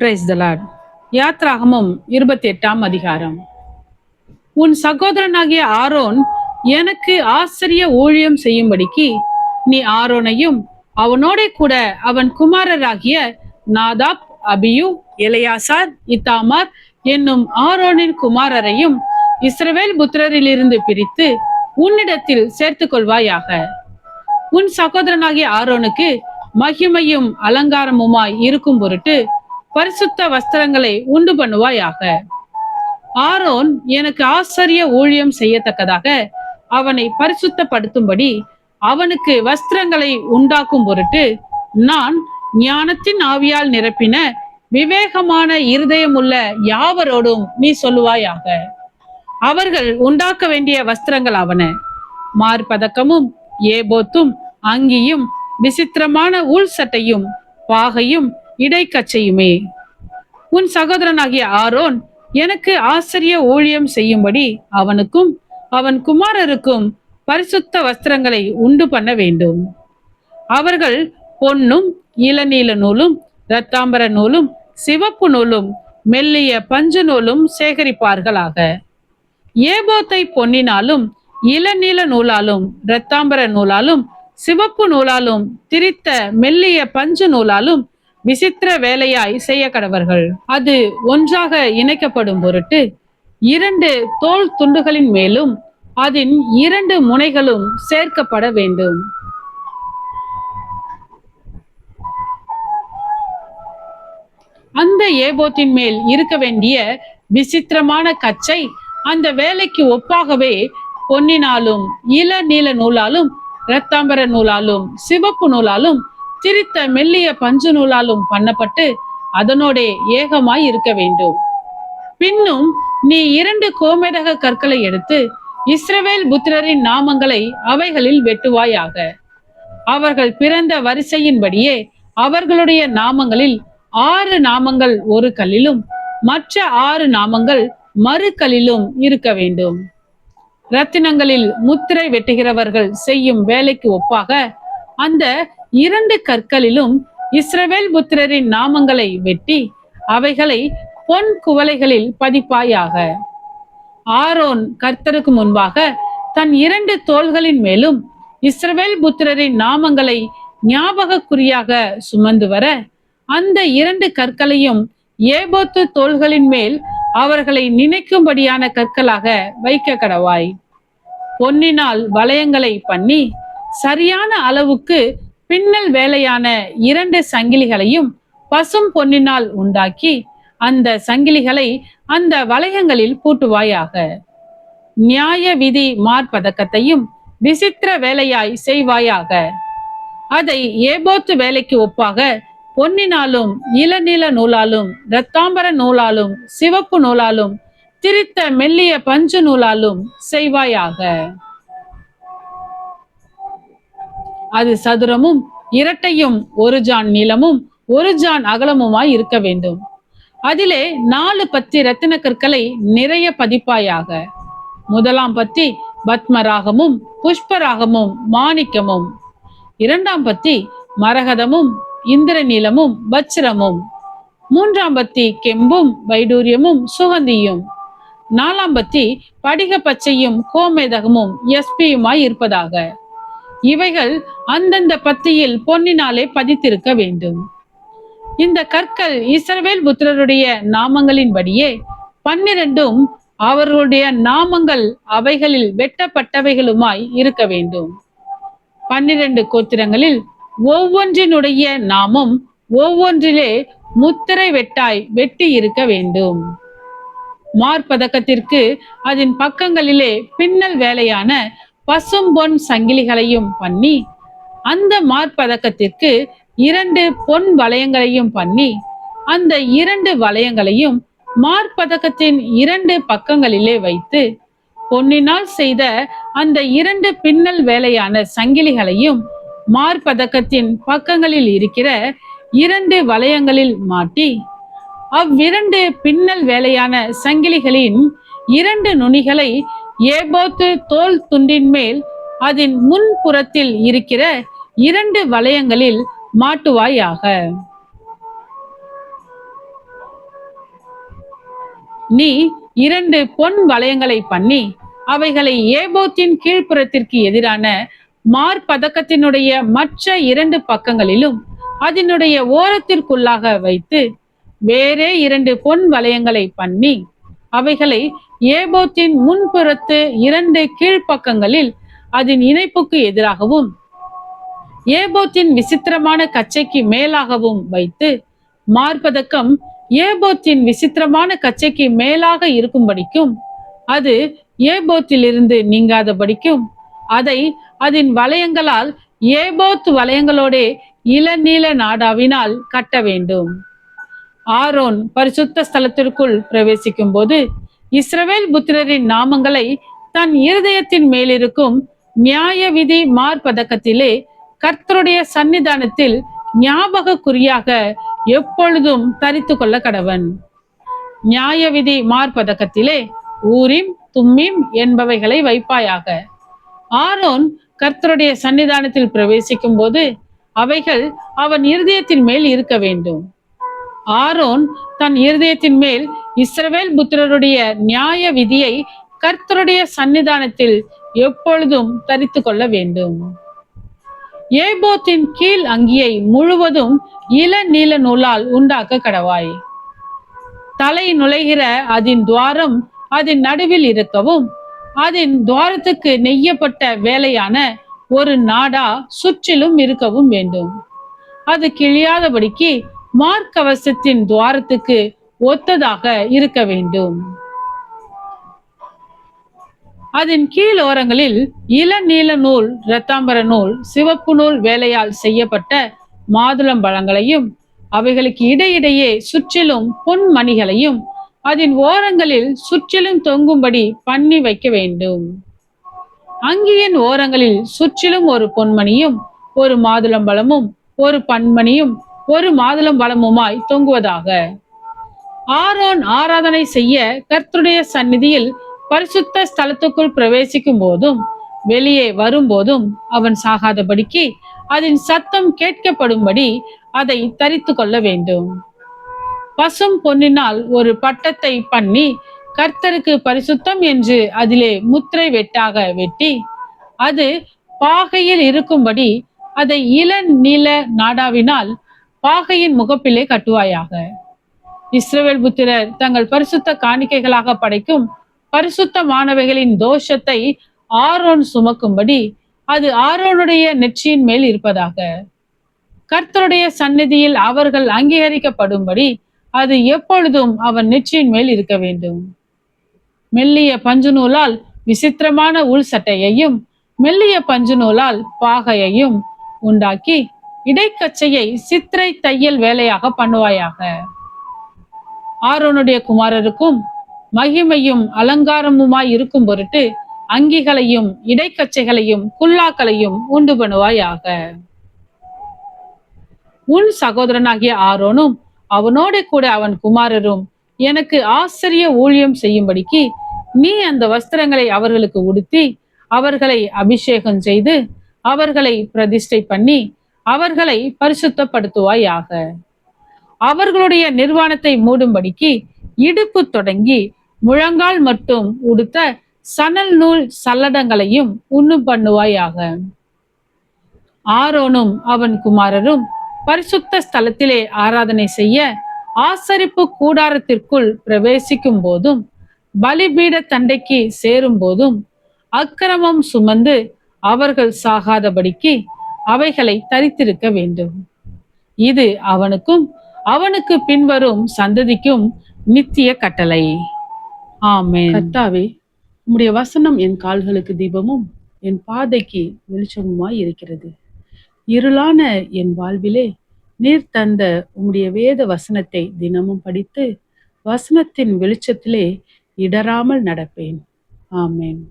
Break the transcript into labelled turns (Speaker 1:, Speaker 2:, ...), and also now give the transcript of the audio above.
Speaker 1: Praise the Lord. யாத்ராகமம் 28ஆம் அதிகாரம். உன் சகோதரனாகிய ஆரோன் எனக்கு ஆசிரிய ஊழியம் செய்யும்படிக்கு நீ ஆரோனையும் அவனோட கூட அவன் குமாரராகிய நாதாப், அபியூ, எலெயாசார், இத்தாமார் என்னும் ஆரோனின் குமாரரையும் இஸ்ரவேல் புத்திரரிலிருந்து பிரித்து உன்னிடத்தில் சேர்த்துக் கொள்வாயாக. உன் சகோதரனாகிய ஆரோனுக்கு மகிமையும் அலங்காரமுமாய் இருக்கும் பொருட்டு பரிசுத்த வஸ்திரங்களை உண்டு பண்ணுவாயாக. ஆரோன் எனக்கு ஆச்சரிய ஊழியம் செய்யத்தக்கதாக அவனை பரிசுத்தப்படுத்தும்படி அவனுக்கு வஸ்திரங்களை உண்டாக்கும் பொருட்டு நான் ஞானத்தின் ஆவியால் நிரப்பின விவேகமான இருதயமுள்ள யாவரோடும் நீ சொல்லுவாயாக. அவர்கள் உண்டாக்க வேண்டிய வஸ்திரங்கள் ஆவன: மார்பதக்கமும், ஏபோத்தும், அங்கியும், விசித்திரமான உள் சட்டையும், பாகையும், இடைக்கச்சையுமே. உன் சகோதரனாகிய ஆரோன் எனக்கு ஆச்சரிய ஊழியம் செய்யும்படி அவனுக்கும் அவன் குமாரருக்கும் பரிசுத்த வஸ்திரங்களை உண்டு பண்ண வேண்டும். அவர்கள் பொன்னும், இளநீல நூலும், இரத்தாம்பர நூலும், சிவப்பு நூலும், மெல்லிய பஞ்சு நூலும் சேகரிப்பார்களாக. ஏபோத்தை பொன்னினாலும், இளநீல நூலாலும், இரத்தாம்பர நூலாலும், சிவப்பு நூலாலும், திரித்த மெல்லிய பஞ்சு நூலாலும் விசித்திர வேலையாய் செய்ய கடவர்கள். அது ஒன்றாக இணைக்கப்படும் பொருட்டு 2 தோல் துண்டுகளின் மேலும் அதன் 2 முனைகளும் சேர்க்கப்பட வேண்டும். அந்த ஏபோத்தின் மேல் இருக்க வேண்டிய விசித்திரமான கச்சை அந்த வேலைக்கு ஒப்பாகவே பொன்னினாலும், இளநீல நூலாலும், இரத்தாம்பர நூலாலும், சிவப்பு நூலாலும், திரித்த மெல்லிய பஞ்சு நூலாலும் பண்ணப்பட்டு அதனோட ஏகமாய் இருக்க வேண்டும். பின்னும் நீ 2 கோமேதக கற்களை எடுத்து இஸ்ரவேல் புத்திரரின் நாமங்களை அவைகளில் வெட்டுவாயாக. அவர்கள் பிறந்த வரிசையின்படியே அவர்களுடைய நாமங்களில் 6 நாமங்கள் ஒரு கல்லிலும் மற்ற 6 நாமங்கள் மறு கல்லிலும் இருக்க வேண்டும். ரத்தினங்களில் முத்திரை வெட்டுகிறவர்கள் செய்யும் வேலைக்கு ஒப்பாக அந்த 2 கற்களிலும் இஸ்ரவேல் புத்திரரின் நாமங்களை வெட்டி அவைகளை பொன் குவளைகளில் பதிப்பாயாக. ஆரோன் கர்த்தருக்கு முன்பாக தன் 2 தோள்களின் மேலும் இஸ்ரவேல் புத்திரரின் நாமங்களை ஞாபகக்குறியாக சுமந்து வர அந்த 2 கற்களையும் ஏபோத்து தோள்களின் மேல் அவர்களை நினைக்கும்படியான கற்களாக வைக்க கடவாய். பொன்னினால் வளையங்களை பண்ணி சரியான அளவுக்கு பின்னல் வேலையான 2 சங்கிலிகளையும் பசும் பொன்னினால் உண்டாக்கி அந்த சங்கிலிகளை அந்த வளையங்களில் பூட்டுவாயாக. நியாய விதி மார்பதக்கத்தையும் விசித்திர வேலையாய் செய்வாயாக. அதை ஏபோத்து வேலைக்கு ஒப்பாக பொன்னினாலும், இளநீல நூலாலும், இரத்தாம்பர நூலாலும், சிவப்பு நூலாலும், திரித்த மெல்லிய பஞ்சு நூலாலும் செய்வாயாக. அது சதுரமும் இரட்டையும் 1 ஜான் நீளமும் 1 ஜான் அகலமுமாய் இருக்க வேண்டும். அதிலே 4 பத்தி ரத்தின கற்களை நிறைய பதிப்பாயாக. முதலாம் பத்தி பத்மராகமும், புஷ்பராகமும், மாணிக்கமும். 2ஆம் பத்தி மரகதமும், இந்திரநீலமும், வச்சிரமும். 3ஆம் பத்தி கெம்பும், வைடூரியமும், சுகந்தியும். 4ஆம் பத்தி படிக பச்சையும் கோமேதகமும் எஸ்பியுமாய் இருப்பதாக. இவைகள் அந்தந்த பத்தியில் பொன்னினாலே பதித்திருக்க வேண்டும். இந்த கற்கள் இஸ்ரவேல் புத்திரருடைய நாமங்களின்படியே 12ம் அவர்களுடைய நாமங்கள் அவைகளில் வெட்டப்பட்டவைகளுமாய் இருக்க வேண்டும். 12 கோத்திரங்களில் ஒவ்வொன்றினுடைய நாமம் ஒவ்வொன்றிலே முத்திரை வெட்டாய் வெட்டி இருக்க வேண்டும். மார்பதக்கத்திற்கு அதன் பக்கங்களிலே பின்னல் வேலையான பசும் பொன் சங்கிலிகளையும் பண்ணி அந்த மார்பதக்கத்திற்கு 2 பொன் வளையங்களையும் பண்ணி அந்த 2 வளையங்களையும் மார்பதக்கத்தின் 2 பக்கங்களிலே வைத்து பொன்னினால் செய்த அந்த 2 பின்னல் வேலையான சங்கிலிகளையும் மார்பதக்கத்தின் பக்கங்களில் இருக்கிற 2 வளையங்களில் மாட்டி அவ்விரண்டு பின்னல் வேலையான சங்கிலிகளின் 2 நுனிகளை ஏபோத்து தோல் துண்டின் மேல் அதன் முன்புறத்தில் இருக்கிற 2 வளையங்களில் மாட்டுவாயாக. நீ 2 பொன் வளையங்களை பண்ணி அவைகளை ஏபோத்தின் கீழ்ப்புறத்திற்கு எதிரான மார்பதக்கத்தினுடைய மற்ற 2 பக்கங்களிலும் அதனுடைய ஓரத்திற்குள்ளாக வைத்து வேறே 2 பொன் வளையங்களை பண்ணி அவைகளை ஏபோத்தின் முன்புறத்து 2 கீழ்ப்பக்கங்களில் அதன் இணைப்புக்கு எதிராகவும் ஏபோத்தின் விசித்திரமான கச்சைக்கு மேலாகவும் வைத்து மார்பதக்கம் ஏபோத்தின் விசித்திரமான கச்சைக்கு மேலாக இருக்கும்படிக்கும் அது ஏபோத்திலிருந்து நீங்காதபடிக்கும் அதை அதன் வளையங்களால் ஏபோத் வளையங்களோடே இளநீல நாடாவினால் கட்ட வேண்டும். ஆரோன் பரிசுத்த ஸ்தலத்திற்குள் பிரவேசிக்கும் போது இஸ்ரவேல் புத்திரரின் நாமங்களை தன் இருதயத்தின் மேலிருக்கும் நியாய விதி மார்பதக்கத்திலே கர்த்தருடைய சன்னிதானத்தில் ஞாபக குறியாக எப்பொழுதும் தரித்து கொள்ள கடவன். நியாய விதி மார்பதக்கத்திலே ஊரிம் தும்மிம் என்பவைகளை வைப்பாயாக. ஆரோன் கர்த்தருடைய சன்னிதானத்தில் பிரவேசிக்கும் போது அவைகள் அவன் இருதயத்தின் மேல் இருக்க வேண்டும். ஆரோன் தன் இருதயத்தின் மேல் இஸ்ரவேல் புத்திரருடைய நியாய விதியை கர்த்தருடைய சன்னிதானத்தில் எப்பொழுதும் தரித்து கொள்ள வேண்டும். ஏபோத்தின் கீழ் அங்கியை முழுவதும் இளநீல நூலால் உண்டாக்க கடவாய். தலை நுழைகிற அதன் துவாரம் அதன் நடுவில் இருக்கவும் அதன் துவாரத்துக்கு நெய்யப்பட்ட வேலையான ஒரு நாடா சுற்றிலும் இருக்கவும் வேண்டும். அது கிழியாதபடிக்கு மார்க்கவசத்தின் துவாரத்துக்கு ஒத்ததாக இருக்க வேண்டும். அதன் கீழ் ஓரங்களில் இளநீல நூல், இரத்தாம்பர நூல், சிவப்பு நூல் வேலையால் செய்யப்பட்ட மாதுளம்பழங்களையும் அவைகளுக்கு இடையிடையே சுற்றிலும் பொன் மணிகளையும் அதன் ஓரங்களில் சுற்றிலும் தொங்கும்படி பண்ணி வைக்க வேண்டும். அங்கியின் ஓரங்களில் சுற்றிலும் ஒரு பொன்மணியும் ஒரு மாதுளம்பழமும் ஒரு பன்மணியும் ஒரு மாதுளம்பழமுமாய் தொங்குவதாக. ஆரோன் ஆராதனை செய்ய கர்த்தருடைய சந்நிதியில் பரிசுத்த ஸ்தலத்துக்குள் பிரவேசிக்கும் போதும் வெளியே வரும்போதும் அவன் சாகாதபடிக்கு அதன் சத்தம் கேட்கப்படும்படி அதை தரித்து கொள்ள வேண்டும். பசும் பொன்னினால் ஒரு பட்டத்தை பண்ணி கர்த்தருக்கு பரிசுத்தம் என்று அதிலே முத்திரை வெட்டாக வெட்டி அது பாகையில் இருக்கும்படி அதை இளநீல நாடாவினால் பாகையின் முகப்பிலே கட்டுவாயாக. இஸ்ரவேல் புத்திரர் தங்கள் பரிசுத்த காணிக்கைகளாக படைக்கும் பரிசுத்தமானவைகளின் தோஷத்தை ஆரோன் சுமக்கும்படி அது ஆரோனுடைய நெற்றியின் மேல் இருப்பதாக. கர்த்தருடைய சந்நிதியில் அவர்கள் அங்கீகரிக்கப்படும்படி அது எப்பொழுதும் அவன் நெற்றியின் மேல் இருக்க வேண்டும். மெல்லிய பஞ்சு நூலால் விசித்திரமான உள் சட்டையையும் மெல்லிய பஞ்சு நூலால் பாகையையும் உண்டாக்கி இடைக்கச்சையை சித்திரை தையல் வேலையாக பண்ணுவாயாக. ஆரோனுடைய குமாரருக்கும் மகிமையும் அலங்காரமுமாய் இருக்கும் பொருட்டு அங்கிகளையும் இடைக்கச்சைகளையும் குல்லாக்களையும் உண்டு பண்ணுவாயாக. உன் சகோதரனாகிய ஆரோனும் அவனோட கூட அவன் குமாரரும் எனக்கு ஆச்சரிய ஊழியம் செய்யும்படிக்கு நீ அந்த வஸ்திரங்களை அவர்களுக்கு உடுத்தி அவர்களை அபிஷேகம் செய்து அவர்களை பிரதிஷ்டை பண்ணி அவர்களை பரிசுத்தப்படுத்துவாயாக. அவர்களுடைய நிர்வாணத்தை மூடும்படிக்கு இடுப்பு தொடங்கி முழங்கால் மட்டும் உடுத்த சணல் நூல் சல்லடங்களையும் உண்ணு பண்ணுவாயாக. ஆரோனும் அவன் குமாரரும் பரிசுத்த ஸ்தலத்திலே ஆராதனை செய்ய ஆசரிப்பு கூடாரத்திற்குள் பிரவேசிக்கும் போதும் பலிபீட தண்டைக்கு சேரும் போதும் அக்கிரமம் சுமந்து அவர்கள் சாகாதபடிக்கு அவைகளை தரித்திருக்க வேண்டும். இது அவனுக்கும் அவனுக்கு பின்வரும் சந்ததிக்கும் நித்திய கட்டளை. ஆமென். கர்த்தாவே, உம்முடைய வசனம் என் கால்களுக்கு தீபமும் என் பாதைக்கு வெளிச்சமுமாய் இருக்கிறது. இருளான என் வாழ்விலே நீர் தந்த உம்முடைய வேத வசனத்தை தினமும் படித்து வசனத்தின் வெளிச்சத்திலே இடராமல் நடப்பேன். ஆமென்.